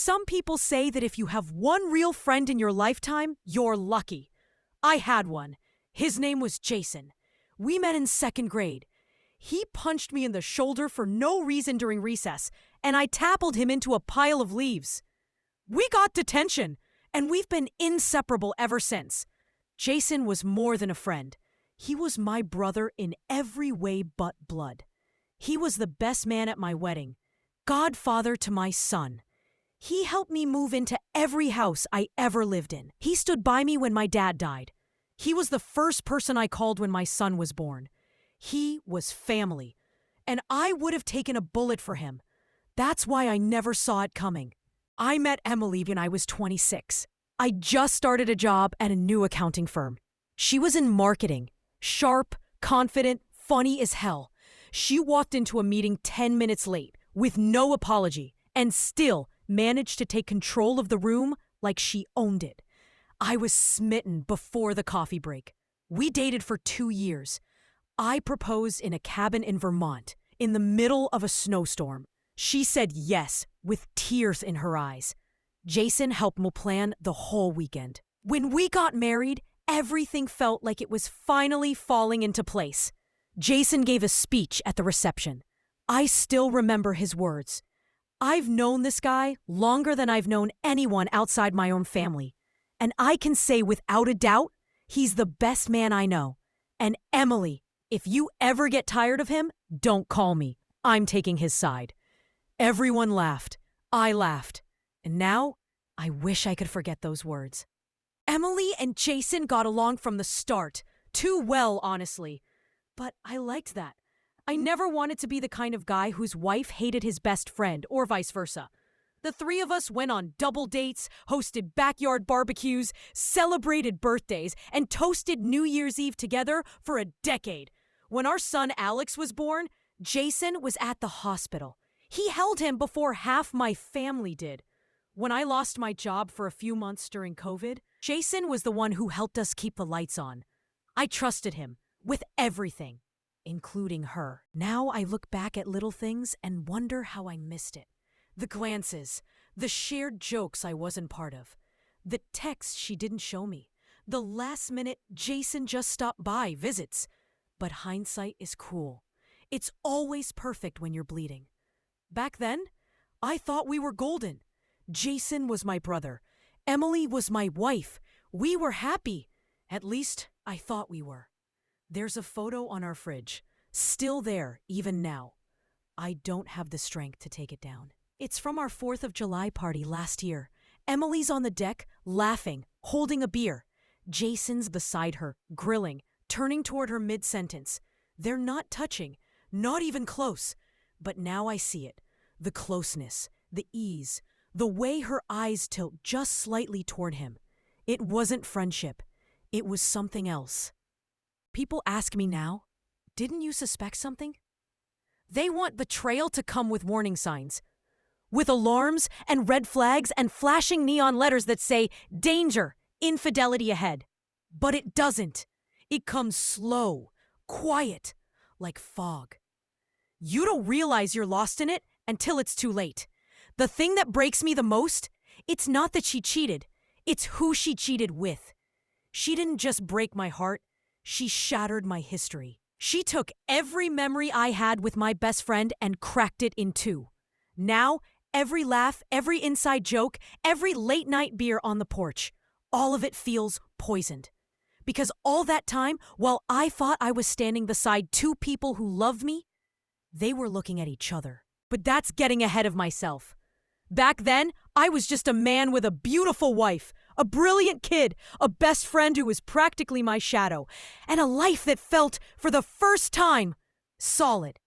Some people say that if you have one real friend in your lifetime, you're lucky. I had one. His name was Jason. We met in second grade. He punched me in the shoulder for no reason during recess, and I tackled him into a pile of leaves. We got detention, and we've been inseparable ever since. Jason was more than a friend. He was my brother in every way but blood. He was the best man at my wedding, godfather to my son. He helped me move into every house I ever lived in. He stood by me when my dad died. He was the first person I called when my son was born. He was family, and I would have taken a bullet for him. That's why I never saw it coming. I met Emily when I was 26. I just started a job at a new accounting firm. She was in marketing, sharp, confident, funny as hell. She walked into a meeting 10 minutes late with no apology and still managed to take control of the room like she owned it. I was smitten before the coffee break. We dated for 2 years. I proposed in a cabin in Vermont in the middle of a snowstorm. She said yes with tears in her eyes. Jason helped me plan the whole weekend. When we got married, everything felt like it was finally falling into place. Jason gave a speech at the reception. I still remember his words. I've known this guy longer than I've known anyone outside my own family. And I can say without a doubt, he's the best man I know. And Emily, if you ever get tired of him, don't call me. I'm taking his side. Everyone laughed. I laughed. And now, I wish I could forget those words. Emily and Jason got along from the start. Too well, honestly. But I liked that. I never wanted to be the kind of guy whose wife hated his best friend, or vice versa. The three of us went on double dates, hosted backyard barbecues, celebrated birthdays, and toasted New Year's Eve together for a decade. When our son Alex was born, Jason was at the hospital. He held him before half my family did. When I lost my job for a few months during COVID, Jason was the one who helped us keep the lights on. I trusted him with everything, including her. Now I look back at little things and wonder how I missed it. The glances, the shared jokes I wasn't part of, the texts she didn't show me, the last minute Jason just stopped by visits. But hindsight is cruel. It's always perfect when you're bleeding. Back then, I thought we were golden. Jason was my brother. Emily was my wife. We were happy. At least, I thought we were. There's a photo on our fridge, still there even now. I don't have the strength to take it down. It's from our 4th of July party last year. Emily's on the deck, laughing, holding a beer. Jason's beside her, grilling, turning toward her mid-sentence. They're not touching, not even close. But now I see it. The closeness, the ease, the way her eyes tilt just slightly toward him. It wasn't friendship. It was something else. People ask me now, didn't you suspect something? They want betrayal to come with warning signs, with alarms and red flags and flashing neon letters that say, danger, infidelity ahead. But it doesn't. It comes slow, quiet, like fog. You don't realize you're lost in it until it's too late. The thing that breaks me the most, it's not that she cheated. It's who she cheated with. She didn't just break my heart. She shattered my history. She took every memory I had with my best friend and cracked it in two. Now, every laugh, every inside joke, every late night beer on the porch, all of it feels poisoned. Because all that time, while I thought I was standing beside two people who loved me, they were looking at each other. But that's getting ahead of myself. Back then, I was just a man with a beautiful wife, a brilliant kid, a best friend who was practically my shadow, and a life that felt, for the first time, solid,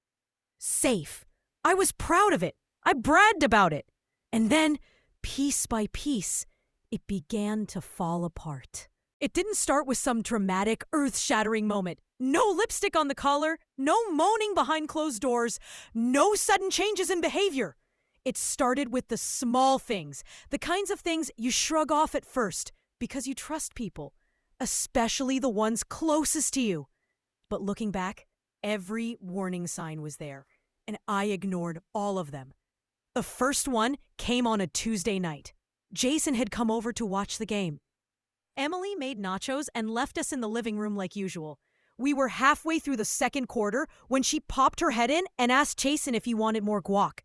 safe. I was proud of it. I bragged about it. And then, piece by piece, it began to fall apart. It didn't start with some dramatic, earth-shattering moment. No lipstick on the collar, no moaning behind closed doors, no sudden changes in behavior. It started with the small things, the kinds of things you shrug off at first because you trust people, especially the ones closest to you. But looking back, every warning sign was there, and I ignored all of them. The first one came on a Tuesday night. Jason had come over to watch the game. Emily made nachos and left us in the living room like usual. We were halfway through the second quarter when she popped her head in and asked Jason if he wanted more guac.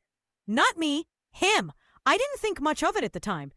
Not me, him. I didn't think much of it at the time.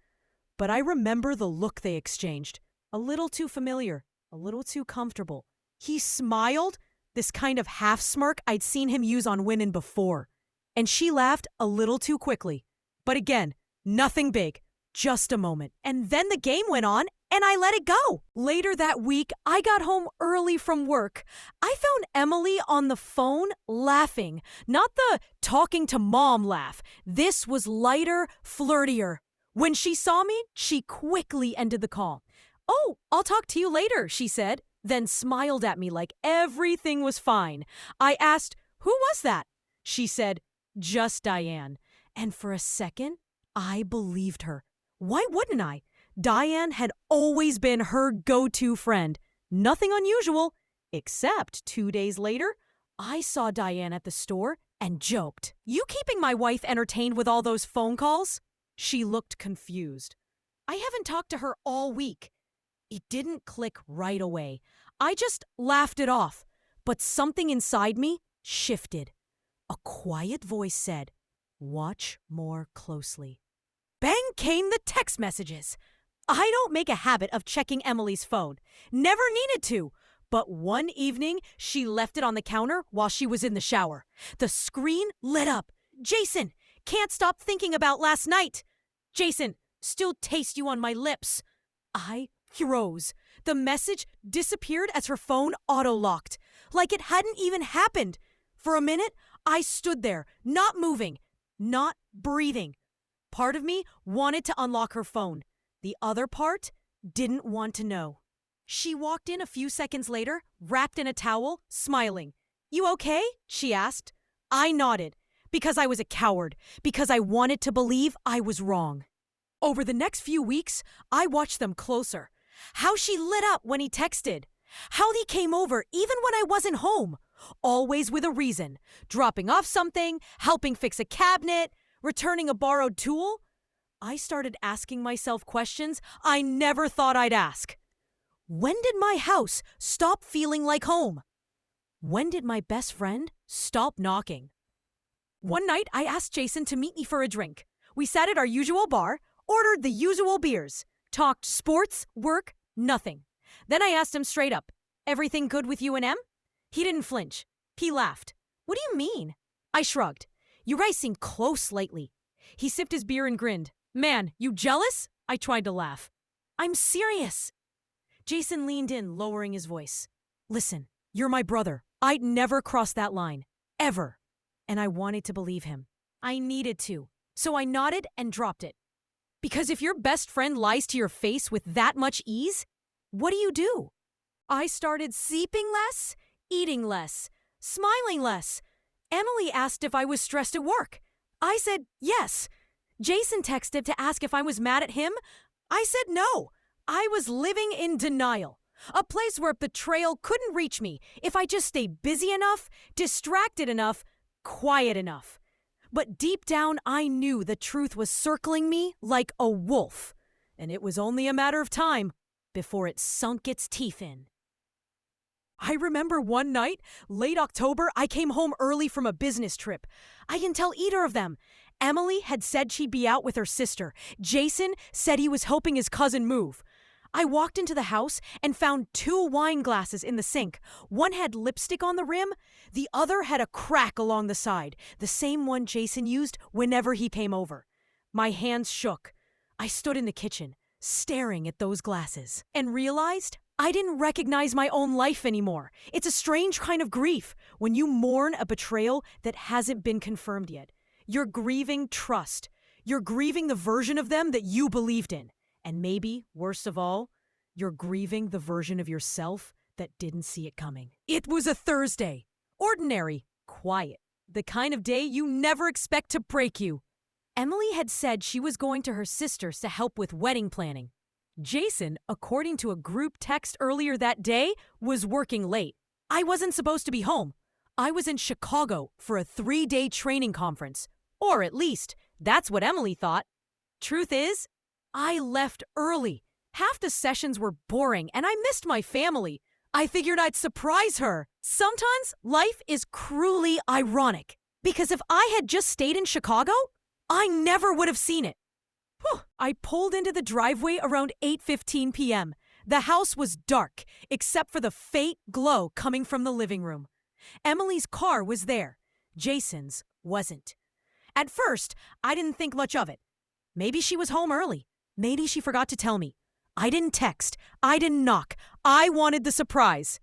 But I remember the look they exchanged. A little too familiar, a little too comfortable. He smiled, this kind of half smirk I'd seen him use on women before. And she laughed a little too quickly. But again, nothing big, just a moment. And then the game went on, and I let it go. Later that week, I got home early from work. I found Emily on the phone laughing. Not the talking to mom laugh. This was lighter, flirtier. When she saw me, she quickly ended the call. "Oh, I'll talk to you later," she said, then smiled at me like everything was fine. I asked, "Who was that?" She said, "Just Diane." And for a second, I believed her. Why wouldn't I? Diane had always been her go-to friend. Nothing unusual, except 2 days later, I saw Diane at the store and joked, "You keeping my wife entertained with all those phone calls?" She looked confused. I haven't talked to her all week. It didn't click right away. I just laughed it off. But something inside me shifted. A quiet voice said, "Watch more closely." Bang came the text messages. I don't make a habit of checking Emily's phone. Never needed to. But one evening, she left it on the counter while she was in the shower. The screen lit up. "Jason, can't stop thinking about last night. Jason, still taste you on my lips." I froze. The message disappeared as her phone auto-locked, like it hadn't even happened. For a minute, I stood there, not moving, not breathing. Part of me wanted to unlock her phone. The other part didn't want to know. She walked in a few seconds later, wrapped in a towel, smiling. "You okay?" she asked. I nodded, because I was a coward, because I wanted to believe I was wrong. Over the next few weeks, I watched them closer. How she lit up when he texted. How he came over even when I wasn't home. Always with a reason. Dropping off something, helping fix a cabinet, returning a borrowed tool. I started asking myself questions I never thought I'd ask. When did my house stop feeling like home? When did my best friend stop knocking? One night, I asked Jason to meet me for a drink. We sat at our usual bar, ordered the usual beers, talked sports, work, nothing. Then I asked him straight up, "Everything good with you and Em?" He didn't flinch. He laughed. "What do you mean?" I shrugged. "You guys seem close lately." He sipped his beer and grinned. "Man, you jealous?" I tried to laugh. "I'm serious." Jason leaned in, lowering his voice. "Listen, you're my brother. I'd never cross that line. Ever." And I wanted to believe him. I needed to. So I nodded and dropped it. Because if your best friend lies to your face with that much ease, what do? I started sleeping less, eating less, smiling less. Emily asked if I was stressed at work. I said yes. Jason texted to ask if I was mad at him. I said no. I was living in denial. A place where betrayal couldn't reach me if I just stayed busy enough, distracted enough, quiet enough. But deep down, I knew the truth was circling me like a wolf. And it was only a matter of time before it sunk its teeth in. I remember one night, late October, I came home early from a business trip. I didn't tell either of them. Emily had said she'd be out with her sister. Jason said he was helping his cousin move. I walked into the house and found 2 wine glasses in the sink. One had lipstick on the rim. The other had a crack along the side, the same one Jason used whenever he came over. My hands shook. I stood in the kitchen, staring at those glasses, and realized I didn't recognize my own life anymore. It's a strange kind of grief when you mourn a betrayal that hasn't been confirmed yet. You're grieving trust. You're grieving the version of them that you believed in. And maybe, worst of all, you're grieving the version of yourself that didn't see it coming. It was a Thursday. Ordinary, quiet. The kind of day you never expect to break you. Emily had said she was going to her sister's to help with wedding planning. Jason, according to a group text earlier that day, was working late. I wasn't supposed to be home. I was in Chicago for a 3-day training conference. Or at least, That's what Emily thought. Truth is, I left early. Half the sessions were boring, and I missed my family. I figured I'd surprise her. Sometimes life is cruelly ironic, because if I had just stayed in Chicago, I never would have seen it. Whew. I pulled into the driveway around 8:15 p.m. The house was dark, except for the faint glow coming from the living room. Emily's car was there. Jason's wasn't. At first, I didn't think much of it. Maybe she was home early. Maybe she forgot to tell me. I didn't text. I didn't knock. I wanted the surprise.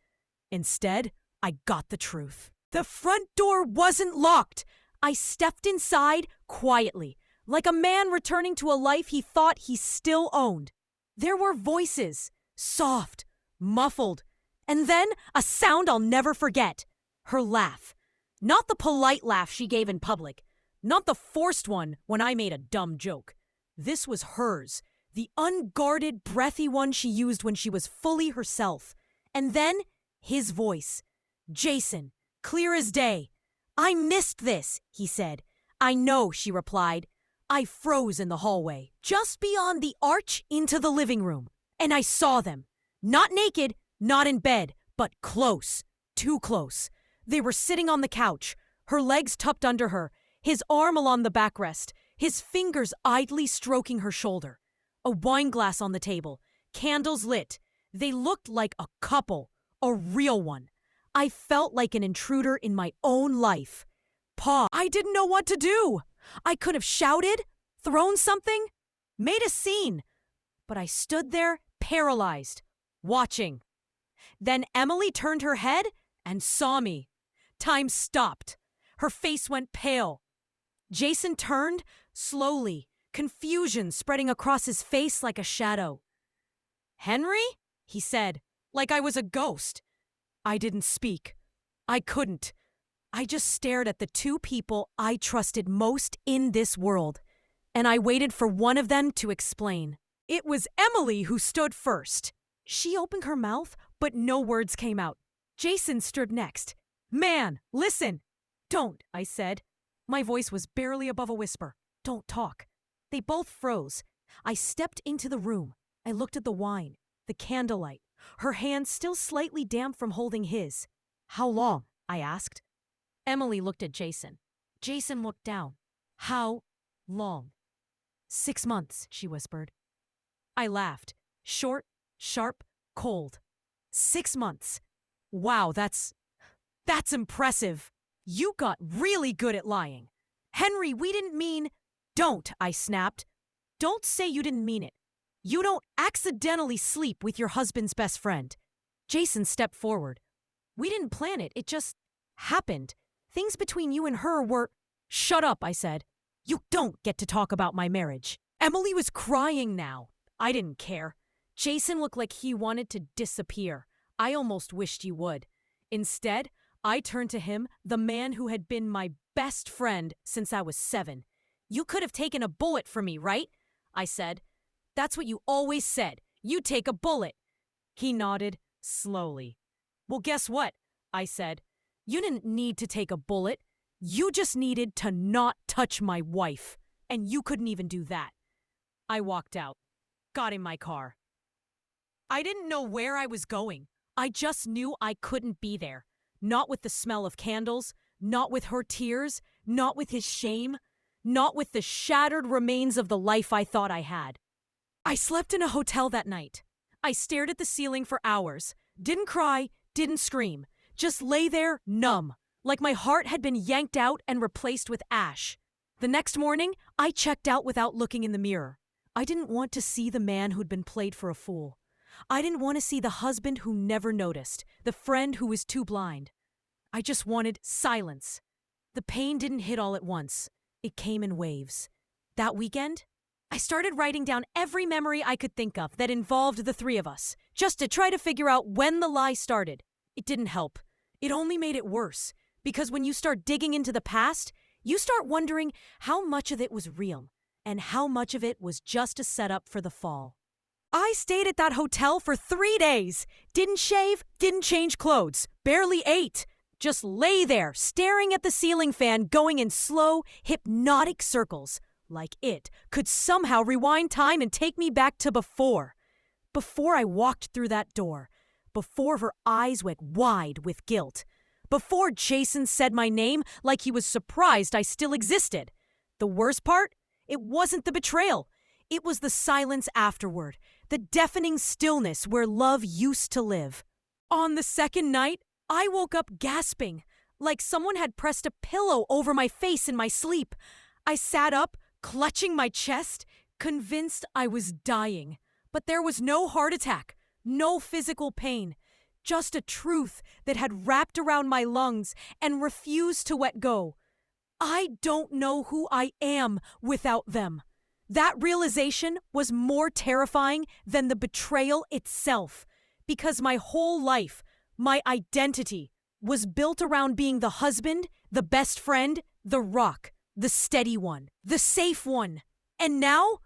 Instead, I got the truth. The front door wasn't locked. I stepped inside quietly, like a man returning to a life he thought he still owned. There were voices, soft, muffled, and then a sound I'll never forget. Her laugh. Not the polite laugh she gave in public. Not the forced one when I made a dumb joke. This was hers. The unguarded, breathy one she used when she was fully herself. And then, his voice. Jason, clear as day. I missed this, he said. I know, she replied. I froze in the hallway, just beyond the arch into the living room. And I saw them. Not naked, not in bed, but close. Too close. They were sitting on the couch, her legs tucked under her, his arm along the backrest, his fingers idly stroking her shoulder. A wine glass on the table, candles lit. They looked like a couple, a real one. I felt like an intruder in my own life. I didn't know what to do. I could have shouted, thrown something, made a scene. But I stood there, paralyzed, watching. Then Emily turned her head and saw me. Time stopped. Her face went pale. Jason turned, slowly, confusion spreading across his face like a shadow. Henry? He said, like I was a ghost. I didn't speak. I couldn't. I just stared at the two people I trusted most in this world, and I waited for one of them to explain. It was Emily who stood first. She opened her mouth, but no words came out. Jason stood next. Man, listen. Don't, I said. My voice was barely above a whisper. Don't talk. They both froze. I stepped into the room. I looked at the wine, the candlelight, her hand still slightly damp from holding his. How long? I asked. Emily looked at Jason. Jason looked down. How long? 6 months, she whispered. I laughed. Short, sharp, cold. 6 months. Wow, that's impressive. You got really good at lying. Henry, we didn't mean... Don't, I snapped. Don't say you didn't mean it. You don't accidentally sleep with your husband's best friend. Jason stepped forward. We didn't plan it. It just happened. Things between you and her were... Shut up, I said. You don't get to talk about my marriage. Emily was crying now. I didn't care. Jason looked like he wanted to disappear. I almost wished he would. Instead, I turned to him, the man who had been my best friend since I was 7. You could have taken a bullet for me, right? I said. That's what you always said. You take a bullet. He nodded slowly. Well, guess what? I said. You didn't need to take a bullet. You just needed to not touch my wife. And you couldn't even do that. I walked out. Got in my car. I didn't know where I was going. I just knew I couldn't be there. Not with the smell of candles, not with her tears, not with his shame, not with the shattered remains of the life I thought I had. I slept in a hotel that night. I stared at the ceiling for hours, didn't cry, didn't scream, just lay there numb, like my heart had been yanked out and replaced with ash. The next morning, I checked out without looking in the mirror. I didn't want to see the man who'd been played for a fool. I didn't want to see the husband who never noticed, the friend who was too blind. I just wanted silence. The pain didn't hit all at once. It came in waves. That weekend, I started writing down every memory I could think of that involved the three of us, just to try to figure out when the lie started. It didn't help. It only made it worse, because when you start digging into the past, you start wondering how much of it was real and how much of it was just a setup for the fall. I stayed at that hotel for 3 days. Didn't shave, didn't change clothes, barely ate. Just lay there, staring at the ceiling fan going in slow, hypnotic circles, Like it could somehow rewind time and take me back to before. Before I walked through that door. Before her eyes went wide with guilt. Before Jason said my name like he was surprised I still existed. The worst part? It wasn't the betrayal. It was the silence afterward. The deafening stillness where love used to live. On the second night, I woke up gasping, like someone had pressed a pillow over my face in my sleep. I sat up, clutching my chest, convinced I was dying. But there was no heart attack, no physical pain, just a truth that had wrapped around my lungs and refused to let go. I don't know who I am without them. That realization was more terrifying than the betrayal itself, because my whole life, my identity, was built around being the husband, the best friend, the rock, the steady one, the safe one. And now,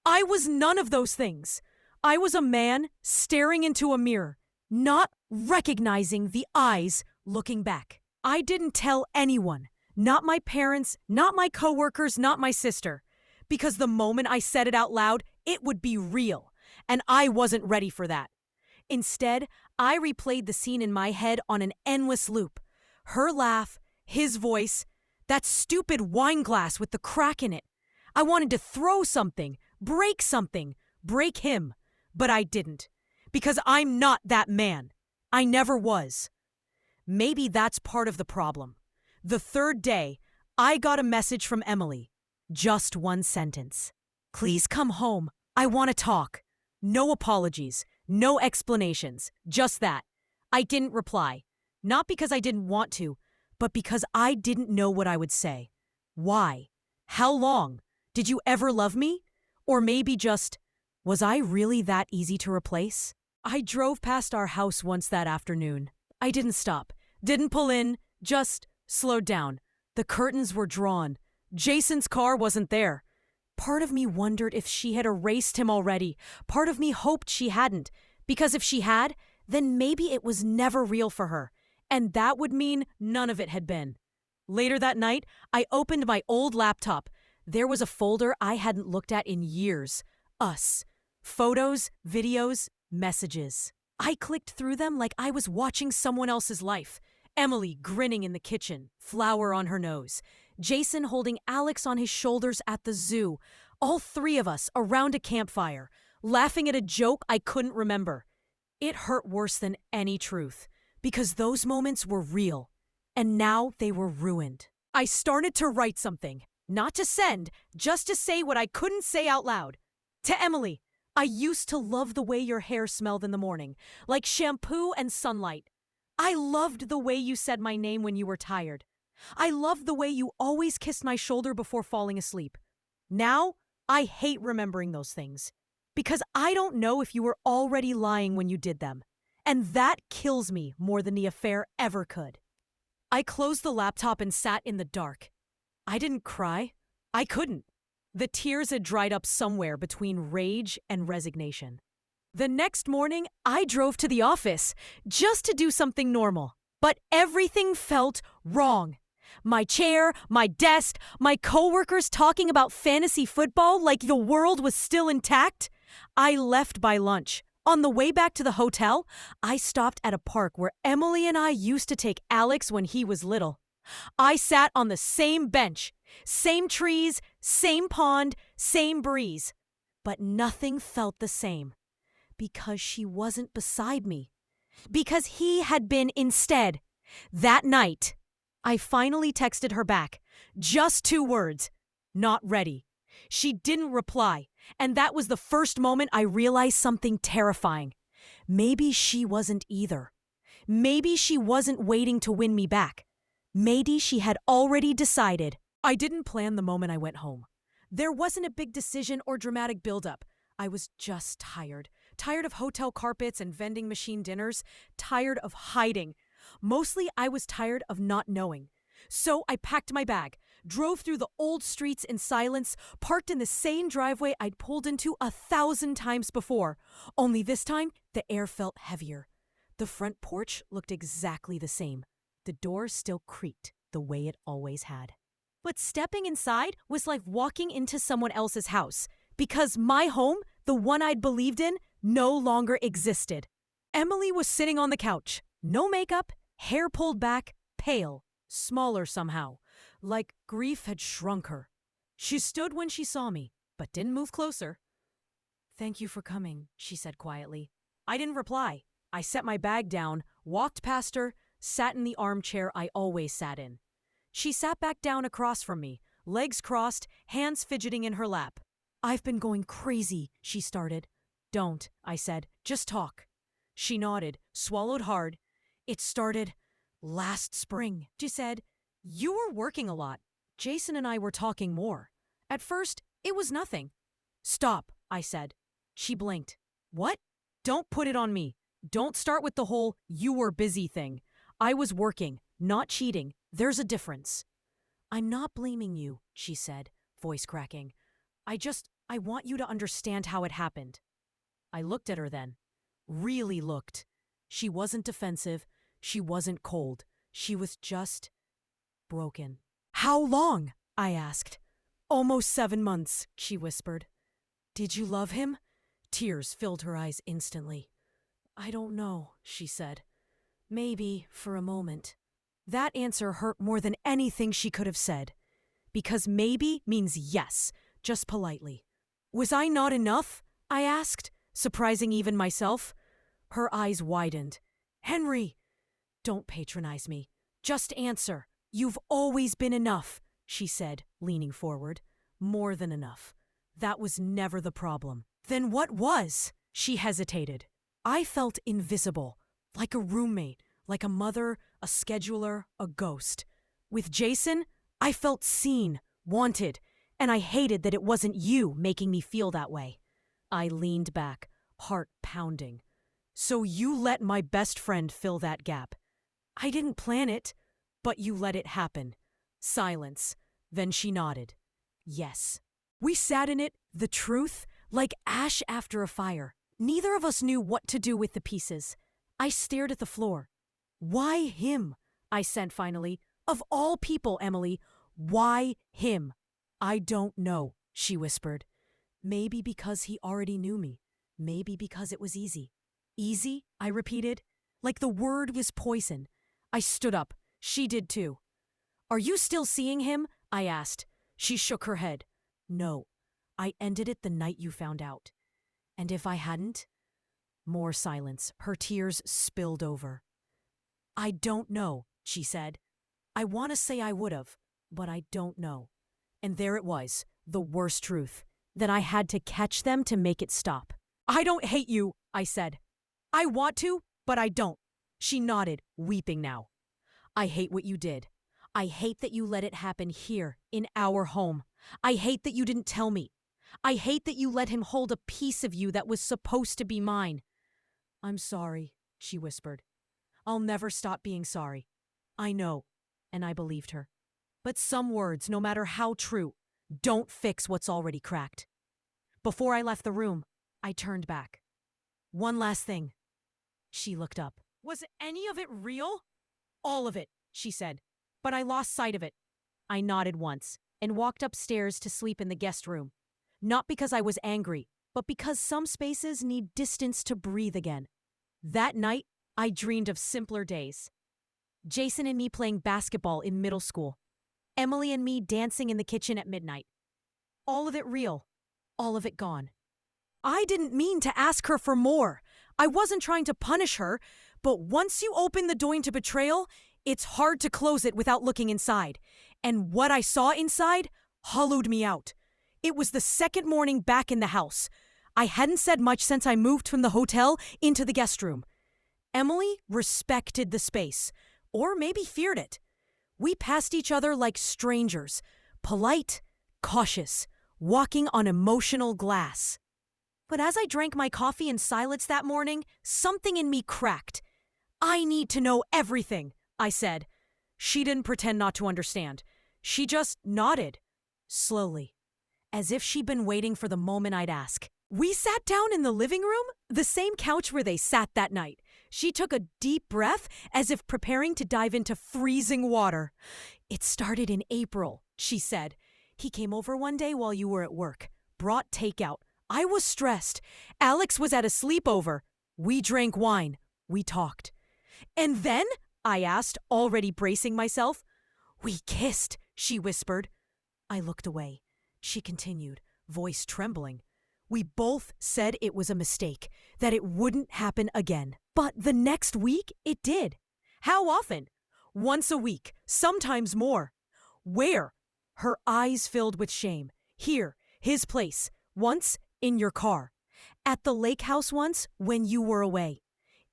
I was none of those things. I was a man staring into a mirror, not recognizing the eyes looking back. I didn't tell anyone, not my parents, not my coworkers, not my sister, because the moment I said it out loud, it would be real, and I wasn't ready for that. Instead, I replayed the scene in my head on an endless loop. Her laugh, his voice, that stupid wine glass with the crack in it. I wanted to throw something, break him, but I didn't, because I'm not that man. I never was. Maybe that's part of the problem. The third day, I got a message from Emily. Just one sentence. Please come home. I want to talk. No apologies. No explanations. Just that. I didn't reply. Not because I didn't want to, but because I didn't know what I would say. Why? How long? Did you ever love me? Or maybe just, was I really that easy to replace? I drove past our house once that afternoon. I didn't stop. Didn't pull in. Just slowed down. The curtains were drawn. Jason's car wasn't there. Part of me wondered if she had erased him already. Part of me hoped she hadn't. Because if she had, then maybe it was never real for her. And that would mean none of it had been. Later that night, I opened my old laptop. There was a folder I hadn't looked at in years. Us. Photos, videos, messages. I clicked through them like I was watching someone else's life. Emily grinning in the kitchen, flour on her nose. Jason holding Alex on his shoulders at the zoo. All three of us around a campfire, laughing at a joke I couldn't remember. It hurt worse than any truth, because those moments were real, and now they were ruined. I started to write something, not to send, just to say what I couldn't say out loud. To Emily, I used to love the way your hair smelled in the morning, like shampoo and sunlight. I loved the way you said my name when you were tired. I loved the way you always kissed my shoulder before falling asleep. Now, I hate remembering those things, because I don't know if you were already lying when you did them. And that kills me more than the affair ever could. I closed the laptop and sat in the dark. I didn't cry. I couldn't. The tears had dried up somewhere between rage and resignation. The next morning, I drove to the office just to do something normal. But everything felt wrong. My chair, my desk, my coworkers talking about fantasy football like the world was still intact. I left by lunch. On the way back to the hotel, I stopped at a park where Emily and I used to take Alex when he was little. I sat on the same bench, same trees, same pond, same breeze. But nothing felt the same. Because she wasn't beside me. Because he had been instead. That night, I finally texted her back. Just 2 words. Not ready. She didn't reply, and that was the first moment I realized something terrifying. Maybe she wasn't either. Maybe she wasn't waiting to win me back. Maybe she had already decided. I didn't plan the moment I went home. There wasn't a big decision or dramatic buildup. I was just tired. Tired of hotel carpets and vending machine dinners. Tired of hiding. Mostly, I was tired of not knowing. So I packed my bag, drove through the old streets in silence, parked in the same driveway I'd pulled into 1,000 times before. Only this time, the air felt heavier. The front porch looked exactly the same. The door still creaked the way it always had. But stepping inside was like walking into someone else's house, because my home, the one I'd believed in, no longer existed. Emily was sitting on the couch, no makeup, hair pulled back, pale, smaller somehow, like grief had shrunk her. She stood when she saw me, but didn't move closer. "Thank you for coming," she said quietly. I didn't reply. I set my bag down, walked past her, sat in the armchair I always sat in. She sat back down across from me, legs crossed, hands fidgeting in her lap. "I've been going crazy," she started. "Don't," I said. "Just talk." She nodded, swallowed hard. "It started last spring," she said. "You were working a lot. Jason and I were talking more. At first, it was nothing." "Stop," I said. She blinked. "What? Don't put it on me. Don't start with the whole 'you were busy' thing. I was working, not cheating. There's a difference." "I'm not blaming you," she said, voice cracking. I want you to understand how it happened." I looked at her then. Really looked. She wasn't defensive. She wasn't cold. She was just broken. "How long?" I asked. "Almost 7 months," she whispered. "Did you love him?" Tears filled her eyes instantly. "I don't know," she said. "Maybe for a moment." That answer hurt more than anything she could have said. Because maybe means yes, just politely. "Was I not enough?" I asked, surprising even myself. Her eyes widened. "Henry!" "Don't patronize me. Just answer. You've always been enough," she said, leaning forward. "More than enough. That was never the problem." "Then what was?" She hesitated. I felt invisible, like a roommate, like a mother, a scheduler, a ghost. With Jason, I felt seen, wanted, and I hated that it wasn't you making me feel that way. I leaned back, heart pounding. "So you let my best friend fill that gap." "I didn't plan it, but you let it happen." Silence. Then she nodded. "Yes." We sat in it, the truth, like ash after a fire. Neither of us knew what to do with the pieces. I stared at the floor. "Why him?" I said finally. "Of all people, Emily, why him?" "I don't know," she whispered. "Maybe because he already knew me. Maybe because it was easy." "Easy?" I repeated, like the word was poison. I stood up. She did too. "Are you still seeing him?" I asked. She shook her head. "No. I ended it the night you found out. And if I hadn't?" More silence. Her tears spilled over. "I don't know," she said. "I want to say I would have, but I don't know." And there it was, the worst truth, that I had to catch them to make it stop. "I don't hate you," I said. "I want to, but I don't." She nodded, weeping now. "I hate what you did. I hate that you let it happen here, in our home. I hate that you didn't tell me. I hate that you let him hold a piece of you that was supposed to be mine." "I'm sorry," she whispered. "I'll never stop being sorry. I know." And I believed her. But some words, no matter how true, don't fix what's already cracked. Before I left the room, I turned back. "One last thing." She looked up. "Was any of it real?" "All of it," she said. "But I lost sight of it." I nodded once and walked upstairs to sleep in the guest room. Not because I was angry, but because some spaces need distance to breathe again. That night, I dreamed of simpler days. Jason and me playing basketball in middle school. Emily and me dancing in the kitchen at midnight. All of it real. All of it gone. I didn't mean to ask her for more. I wasn't trying to punish her, but once you open the door into betrayal, it's hard to close it without looking inside. And what I saw inside hollowed me out. It was the second morning back in the house. I hadn't said much since I moved from the hotel into the guest room. Emily respected the space, or maybe feared it. We passed each other like strangers, polite, cautious, walking on emotional glass. But as I drank my coffee in silence that morning, something in me cracked. "I need to know everything," I said. She didn't pretend not to understand. She just nodded, slowly, as if she'd been waiting for the moment I'd ask. We sat down in the living room, the same couch where they sat that night. She took a deep breath, as if preparing to dive into freezing water. It started in April, she said. He came over one day while you were at work, brought takeout. I was stressed. Alex was at a sleepover. We drank wine. We talked. And then? I asked, already bracing myself. We kissed, she whispered. I looked away. She continued, voice trembling. We both said it was a mistake, that it wouldn't happen again. But the next week, it did. How often? Once a week, sometimes more. Where? Her eyes filled with shame. Here, his place. Once, in your car. At the lake house once, when you were away.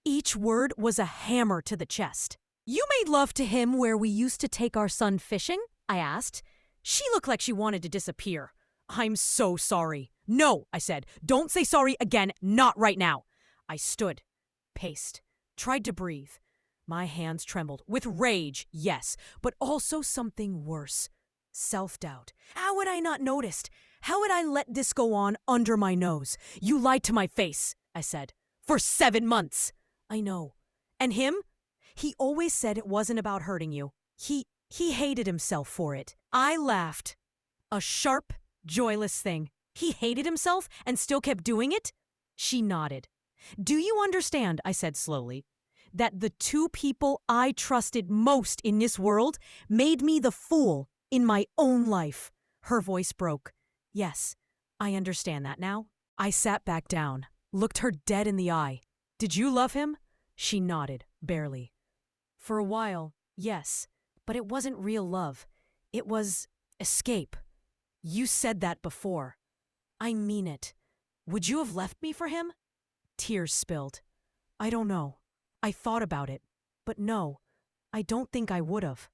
Each word was a hammer to the chest. You made love to him where we used to take our son fishing? I asked. She looked like she wanted to disappear. I'm so sorry. No, I said. Don't say sorry again, not right now. I stood, paced, tried to breathe. My hands trembled. With rage, yes, but also something worse. Self-doubt. How had I not noticed? How had I let this go on under my nose? You lied to my face, I said. For 7 months. I know. And him? He always said it wasn't about hurting you. He hated himself for it. I laughed. A sharp, joyless thing. He hated himself and still kept doing it? She nodded. Do you understand, I said slowly, that the two people I trusted most in this world made me the fool in my own life? Her voice broke. Yes, I understand that now. I sat back down, looked her dead in the eye. Did you love him? She nodded, barely. For a while, yes, but it wasn't real love. It was escape. You said that before. I mean it. Would you have left me for him? Tears spilled. I don't know. I thought about it. But no, I don't think I would have.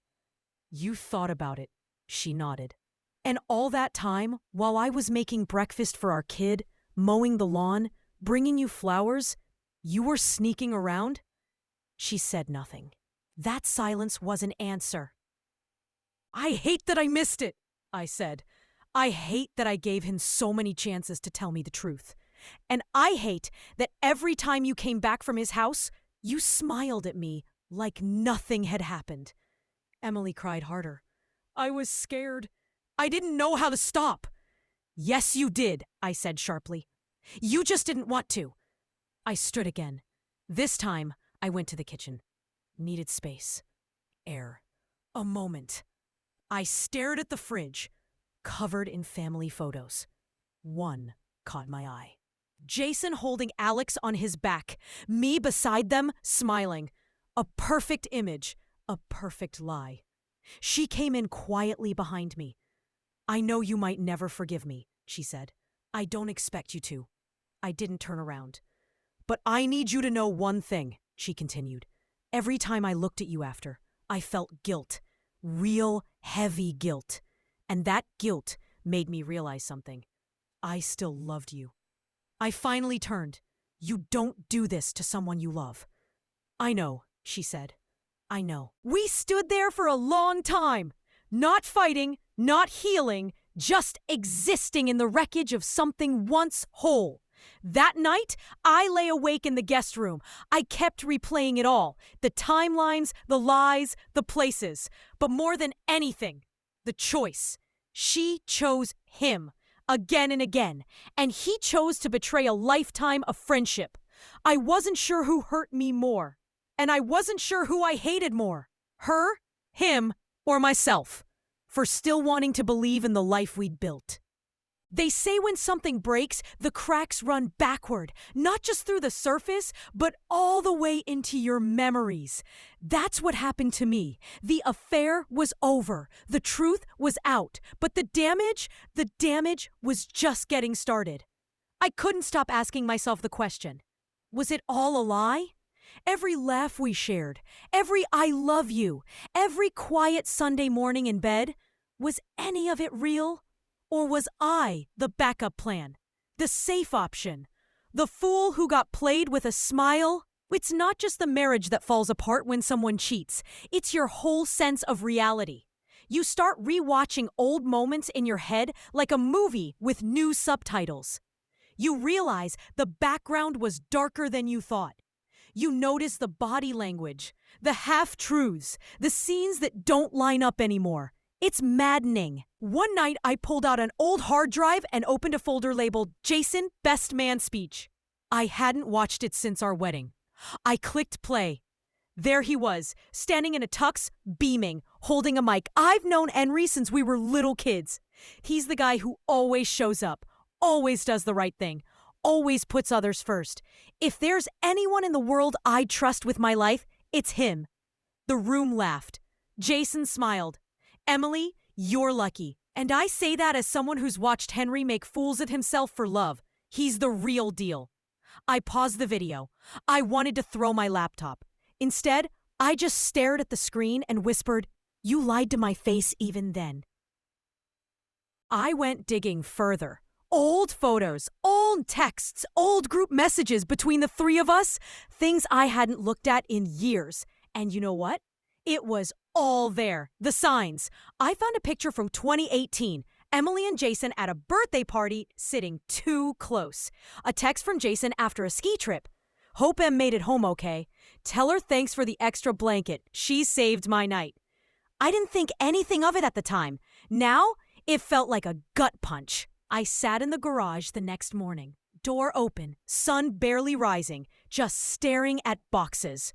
You thought about it, she nodded. And all that time, while I was making breakfast for our kid, mowing the lawn, bringing you flowers, you were sneaking around? She said nothing. That silence was an answer. I hate that I missed it, I said. I hate that I gave him so many chances to tell me the truth. And I hate that every time you came back from his house, you smiled at me like nothing had happened. Emily cried harder. I was scared. I didn't know how to stop. Yes, you did, I said sharply. You just didn't want to. I stood again. This time, I went to the kitchen. Needed space. Air. A moment. I stared at the fridge, covered in family photos. One caught my eye. Jason holding Alex on his back, me beside them, smiling. A perfect image, a perfect lie. She came in quietly behind me. I know you might never forgive me, she said. I don't expect you to. I didn't turn around. But I need you to know one thing, she continued. Every time I looked at you after, I felt guilt. Real heavy guilt. And that guilt made me realize something. I still loved you. I finally turned. You don't do this to someone you love. I know, she said. I know. We stood there for a long time. Not fighting, not healing, just existing in the wreckage of something once whole. That night, I lay awake in the guest room. I kept replaying it all. The timelines, the lies, the places. But more than anything, the choice. She chose him. Again and again. And he chose to betray a lifetime of friendship. I wasn't sure who hurt me more. And I wasn't sure who I hated more. Her, him, or myself. For still wanting to believe in the life we'd built. They say when something breaks, the cracks run backward, not just through the surface, but all the way into your memories. That's what happened to me. The affair was over. The truth was out. But the damage was just getting started. I couldn't stop asking myself the question. Was it all a lie? Every laugh we shared, every I love you, every quiet Sunday morning in bed, was any of it real? Or was I the backup plan? The safe option? The fool who got played with a smile? It's not just the marriage that falls apart when someone cheats. It's your whole sense of reality. You start rewatching old moments in your head like a movie with new subtitles. You realize the background was darker than you thought. You notice the body language, the half-truths, the scenes that don't line up anymore. It's maddening. One night, I pulled out an old hard drive and opened a folder labeled Jason Best Man Speech. I hadn't watched it since our wedding. I clicked play. There he was, standing in a tux, beaming, holding a mic. I've known Henry since we were little kids. He's the guy who always shows up, always does the right thing, always puts others first. If there's anyone in the world I'd trust with my life, it's him. The room laughed. Jason smiled. Emily, you're lucky. And I say that as someone who's watched Henry make fools of himself for love. He's the real deal. I paused the video. I wanted to throw my laptop. Instead, I just stared at the screen and whispered, "You lied to my face even then." I went digging further. Old photos, old texts, old group messages between the three of us, things I hadn't looked at in years. And you know what? It was all there. The signs. I found a picture from 2018. Emily and Jason at a birthday party sitting too close. A text from Jason after a ski trip. "Hope Em made it home okay. Tell her thanks for the extra blanket. She saved my night." I didn't think anything of it at the time. Now, it felt like a gut punch. I sat in the garage the next morning. Door open, sun barely rising, just staring at boxes.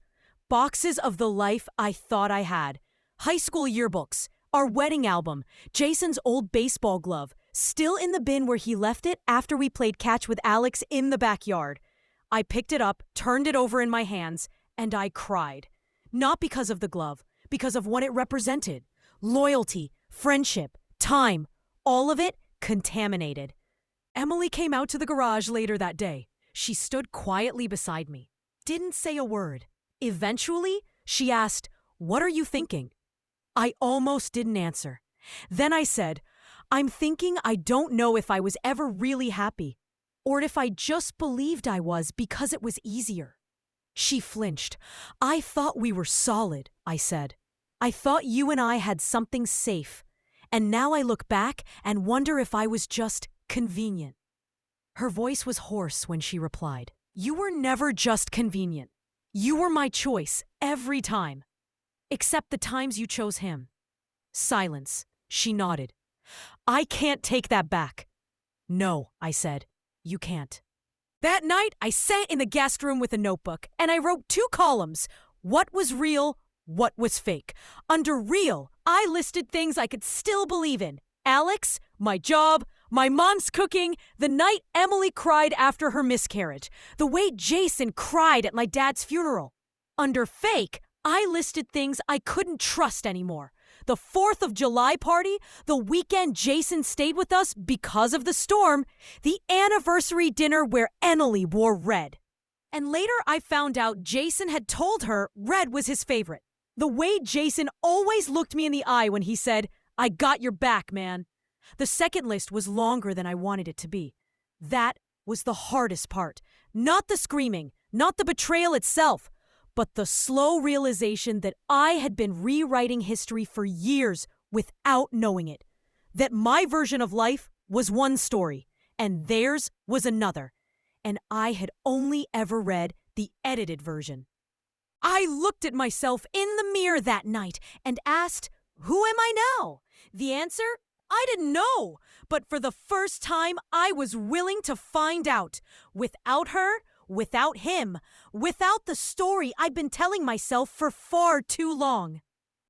Boxes of the life I thought I had. High school yearbooks, our wedding album, Jason's old baseball glove, still in the bin where he left it after we played catch with Alex in the backyard. I picked it up, turned it over in my hands, and I cried. Not because of the glove, because of what it represented. Loyalty, friendship, time, all of it contaminated. Emily came out to the garage later that day. She stood quietly beside me, didn't say a word. Eventually, she asked, "What are you thinking?" I almost didn't answer. Then I said, "I'm thinking I don't know if I was ever really happy, or if I just believed I was because it was easier." She flinched. "I thought we were solid," I said. "I thought you and I had something safe. And now I look back and wonder if I was just convenient." Her voice was hoarse when she replied, "You were never just convenient. You were my choice every time. Except the times you chose him." Silence. She nodded. "I can't take that back." "No," I said. "You can't." That night, I sat in the guest room with a notebook, and I wrote 2 columns. What was real? What was fake? Under real, I listed things I could still believe in. Alex, my job, my mom's cooking, the night Emily cried after her miscarriage, the way Jason cried at my dad's funeral. Under fake, I listed things I couldn't trust anymore. The 4th of July party, the weekend Jason stayed with us because of the storm, the anniversary dinner where Emily wore red. And later I found out Jason had told her red was his favorite. The way Jason always looked me in the eye when he said, "I got your back, man." The second list was longer than I wanted it to be. That was the hardest part. Not the screaming, not the betrayal itself, but the slow realization that I had been rewriting history for years without knowing it. That my version of life was one story, and theirs was another. And I had only ever read the edited version. I looked at myself in the mirror that night and asked, "Who am I now?" The answer? I didn't know. But for the first time, I was willing to find out. Without her, without him, without the story I'd been telling myself for far too long.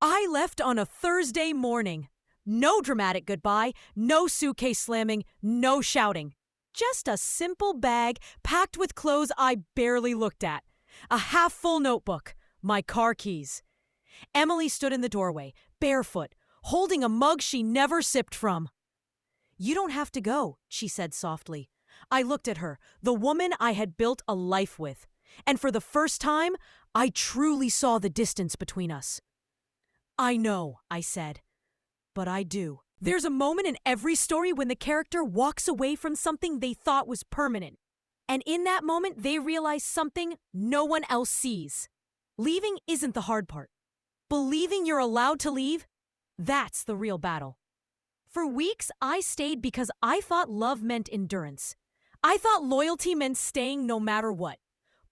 I left on a Thursday morning. No dramatic goodbye, no suitcase slamming, no shouting. Just a simple bag packed with clothes I barely looked at. A half-full notebook, my car keys. Emily stood in the doorway, barefoot, holding a mug she never sipped from. "You don't have to go," she said softly. I looked at her, the woman I had built a life with. And for the first time, I truly saw the distance between us. "I know," I said, "but I do." There's a moment in every story when the character walks away from something they thought was permanent. And in that moment, they realize something no one else sees. Leaving isn't the hard part. Believing you're allowed to leave, that's the real battle. For weeks, I stayed because I thought love meant endurance. I thought loyalty meant staying no matter what.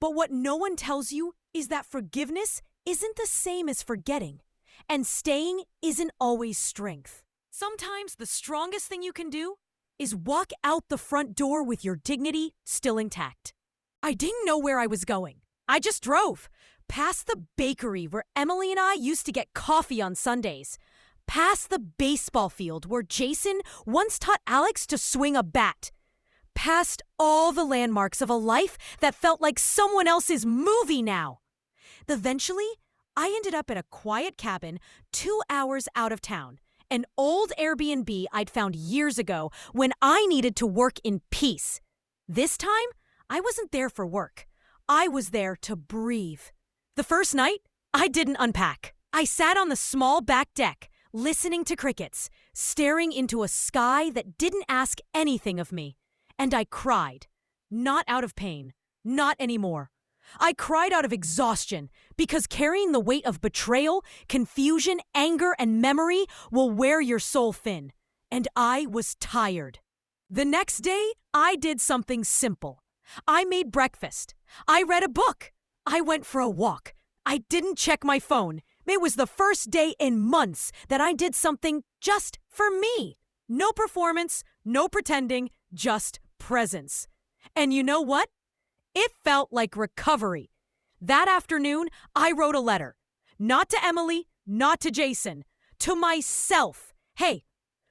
But what no one tells you is that forgiveness isn't the same as forgetting, and staying isn't always strength. Sometimes the strongest thing you can do is walk out the front door with your dignity still intact. I didn't know where I was going. I just drove past the bakery where Emily and I used to get coffee on Sundays, past the baseball field where Jason once taught Alex to swing a bat, past all the landmarks of a life that felt like someone else's movie now. Eventually, I ended up at a quiet cabin 2 hours out of town, an old Airbnb I'd found years ago when I needed to work in peace. This time, I wasn't there for work. I was there to breathe. The first night, I didn't unpack. I sat on the small back deck, listening to crickets, staring into a sky that didn't ask anything of me. And I cried. Not out of pain. Not anymore. I cried out of exhaustion because carrying the weight of betrayal, confusion, anger, and memory will wear your soul thin. And I was tired. The next day, I did something simple. I made breakfast. I read a book. I went for a walk. I didn't check my phone. It was the first day in months that I did something just for me. No performance, no pretending, just presence. And you know what? It felt like recovery. That afternoon, I wrote a letter. Not to Emily, not to Jason. To myself. Hey,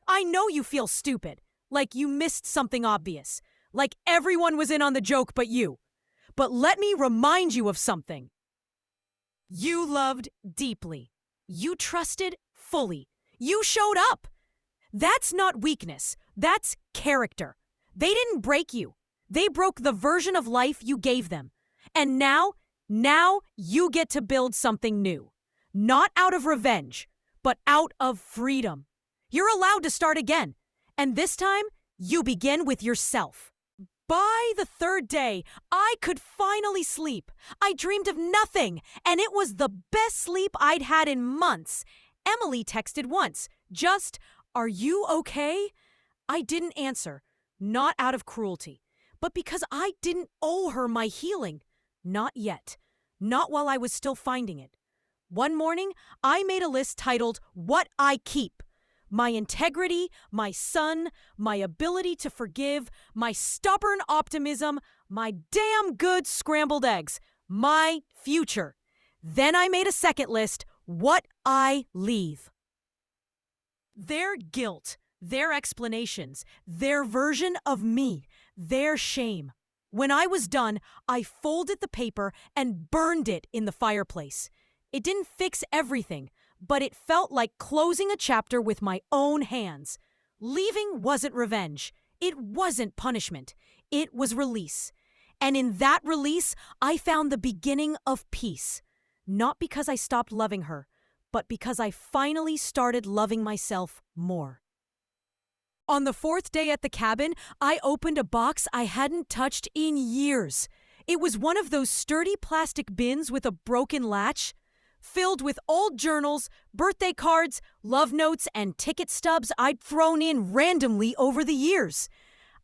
I know you feel stupid. Like you missed something obvious. Like everyone was in on the joke but you. But let me remind you of something. You loved deeply. You trusted fully. You showed up. That's not weakness. That's character. They didn't break you. They broke the version of life you gave them. And now you get to build something new. Not out of revenge, but out of freedom. You're allowed to start again. And this time, you begin with yourself. By the third day, I could finally sleep. I dreamed of nothing, and it was the best sleep I'd had in months. Emily texted once, just, "Are you okay?" I didn't answer, not out of cruelty, but because I didn't owe her my healing. Not yet. Not while I was still finding it. One morning, I made a list titled, "What I Keep." My integrity, my son, my ability to forgive, my stubborn optimism, my damn good scrambled eggs, my future. Then I made a second list, what I leave. Their guilt, their explanations, their version of me, their shame. When I was done, I folded the paper and burned it in the fireplace. It didn't fix everything, but it felt like closing a chapter with my own hands. Leaving wasn't revenge. It wasn't punishment. It was release. And in that release, I found the beginning of peace. Not because I stopped loving her, but because I finally started loving myself more. On the fourth day at the cabin, I opened a box I hadn't touched in years. It was one of those sturdy plastic bins with a broken latch, filled with old journals, birthday cards, love notes, and ticket stubs I'd thrown in randomly over the years.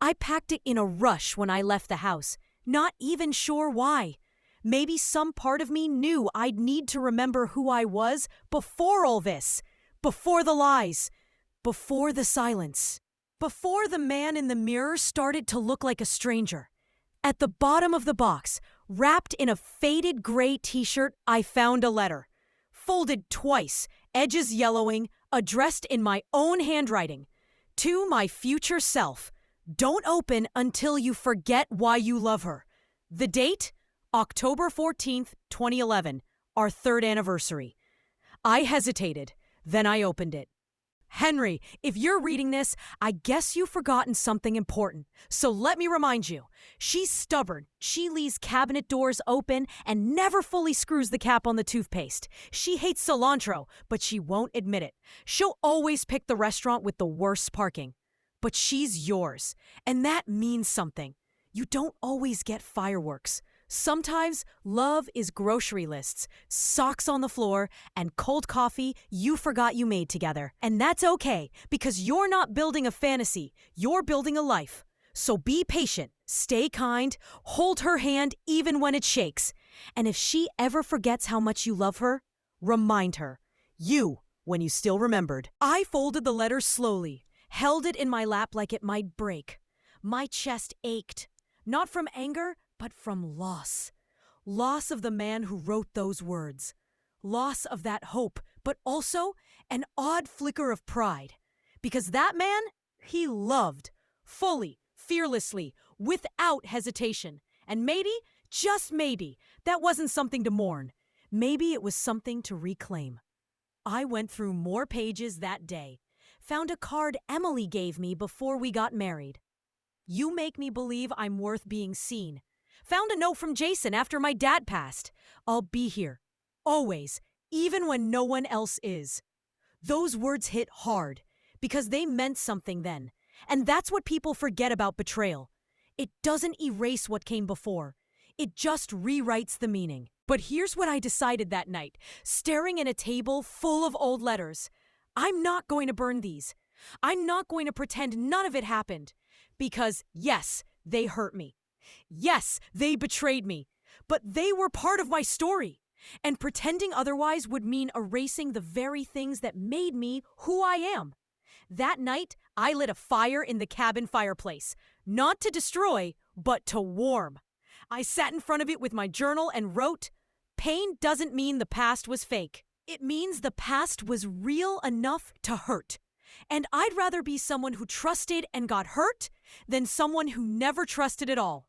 I packed it in a rush when I left the house, not even sure why. Maybe some part of me knew I'd need to remember who I was before all this, before the lies, before the silence, before the man in the mirror started to look like a stranger. At the bottom of the box, wrapped in a faded gray t-shirt, I found a letter. Folded twice, edges yellowing, addressed in my own handwriting. To my future self. Don't open until you forget why you love her. The date? October 14th, 2011, our 3rd anniversary. I hesitated, then I opened it. Henry, if you're reading this, I guess you've forgotten something important. So let me remind you. She's stubborn. She leaves cabinet doors open and never fully screws the cap on the toothpaste. She hates cilantro, but she won't admit it. She'll always pick the restaurant with the worst parking. But she's yours, and that means something. You don't always get fireworks. Sometimes love is grocery lists, socks on the floor, and cold coffee you forgot you made together. And that's okay, because you're not building a fantasy, you're building a life. So be patient, stay kind, hold her hand even when it shakes. And if she ever forgets how much you love her, remind her. You, when you still remembered. I folded the letter slowly, held it in my lap like it might break. My chest ached, not from anger, but from loss. Loss of the man who wrote those words. Loss of that hope, but also an odd flicker of pride. Because that man, he loved. Fully, fearlessly, without hesitation. And maybe, just maybe, that wasn't something to mourn. Maybe it was something to reclaim. I went through more pages that day. Found a card Emily gave me before we got married. You make me believe I'm worth being seen. Found a note from Jason after my dad passed. I'll be here. Always. Even when no one else is. Those words hit hard because they meant something then. And that's what people forget about betrayal. It doesn't erase what came before. It just rewrites the meaning. But here's what I decided that night, staring at a table full of old letters. I'm not going to burn these. I'm not going to pretend none of it happened. Because, yes, they hurt me. Yes, they betrayed me. But they were part of my story. And pretending otherwise would mean erasing the very things that made me who I am. That night, I lit a fire in the cabin fireplace. Not to destroy, but to warm. I sat in front of it with my journal and wrote, "Pain doesn't mean the past was fake. It means the past was real enough to hurt. And I'd rather be someone who trusted and got hurt than someone who never trusted at all.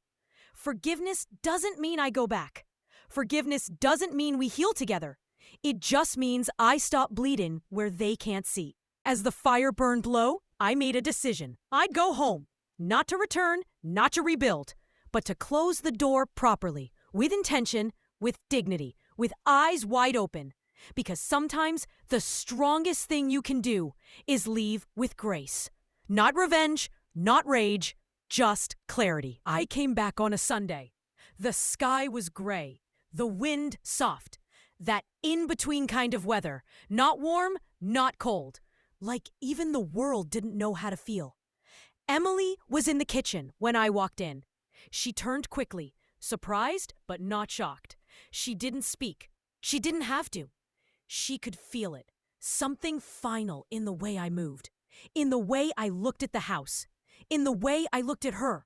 Forgiveness doesn't mean I go back. Forgiveness doesn't mean we heal together. It just means I stop bleeding where they can't see." As the fire burned low, I made a decision. I'd go home. Not to return, not to rebuild, but to close the door properly, with intention, with dignity, with eyes wide open. Because sometimes the strongest thing you can do is leave with grace. Not revenge, not rage, just clarity. I came back on a Sunday. The sky was gray, the wind soft. That in-between kind of weather. Not warm, not cold. Like even the world didn't know how to feel. Emily was in the kitchen when I walked in. She turned quickly, surprised but not shocked. She didn't speak. She didn't have to. She could feel it. Something final in the way I moved. In the way I looked at the house. In the way I looked at her.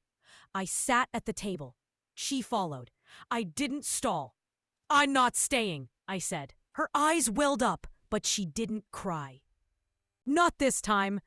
I sat at the table. She followed. I didn't stall. "I'm not staying," I said. Her eyes welled up, but she didn't cry. "Not this time."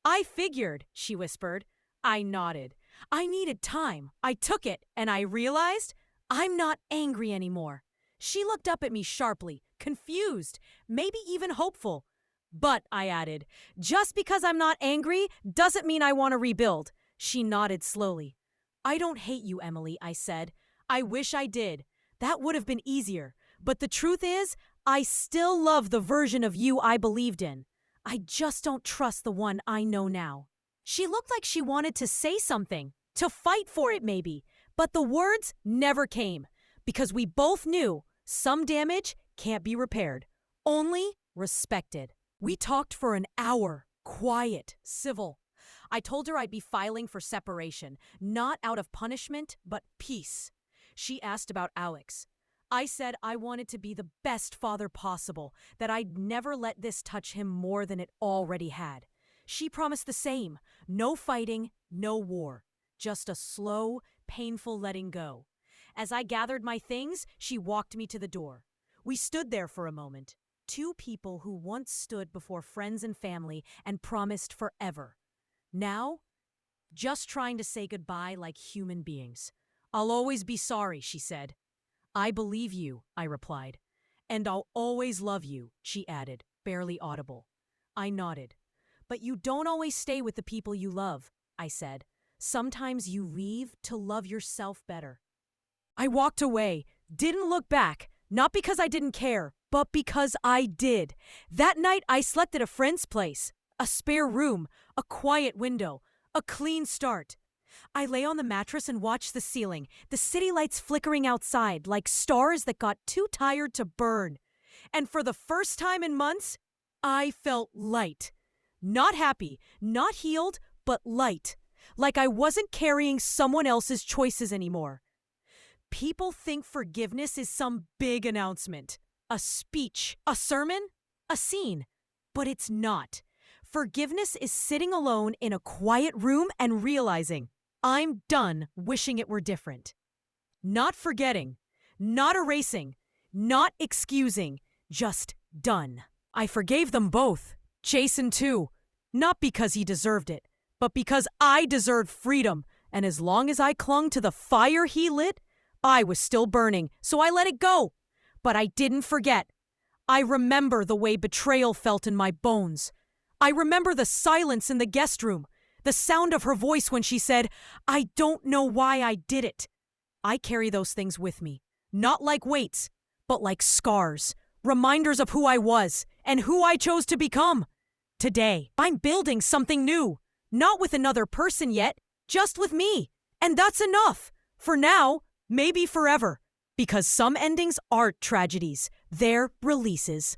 "I figured," she whispered. I nodded. I needed time. I took it, and I realized I'm not angry anymore. She looked up at me sharply, confused, maybe even hopeful. "But," I added, "just because I'm not angry doesn't mean I want to rebuild." She nodded slowly. "I don't hate you, Emily," I said. "I wish I did. That would have been easier. But the truth is, I still love the version of you I believed in. I just don't trust the one I know now." She looked like she wanted to say something, to fight for it maybe, but the words never came, because we both knew some damage can't be repaired, only respected. We talked for an hour, quiet, civil. I told her I'd be filing for separation, not out of punishment, but peace. She asked about Alex. I said I wanted to be the best father possible, that I'd never let this touch him more than it already had. She promised the same. No fighting, no war. Just a slow, painful letting go. As I gathered my things, she walked me to the door. We stood there for a moment. Two people who once stood before friends and family and promised forever. Now, just trying to say goodbye like human beings. "I'll always be sorry," she said. "I believe you," I replied. "And I'll always love you," she added, barely audible. I nodded. "But you don't always stay with the people you love," I said. "Sometimes you leave to love yourself better." I walked away, didn't look back, not because I didn't care, but because I did. That night I slept at a friend's place. A spare room, a quiet window, a clean start. I lay on the mattress and watched the ceiling, the city lights flickering outside like stars that got too tired to burn. And for the first time in months, I felt light. Not happy, not healed, but light. like I wasn't carrying someone else's choices anymore. People think forgiveness is some big announcement, a speech, a sermon, a scene. But it's not. Forgiveness is sitting alone in a quiet room and realizing, I'm done wishing it were different. Not forgetting, not erasing, not excusing, just done. I forgave them both, Jason too, not because he deserved it, but because I deserved freedom, and as long as I clung to the fire he lit, I was still burning, so I let it go. But I didn't forget. I remember the way betrayal felt in my bones. I remember the silence in the guest room, the sound of her voice when she said, I don't know why I did it. I carry those things with me, not like weights, but like scars, reminders of who I was and who I chose to become. Today, I'm building something new, not with another person yet, just with me. And that's enough. For now, maybe forever. Because some endings aren't tragedies, they're releases.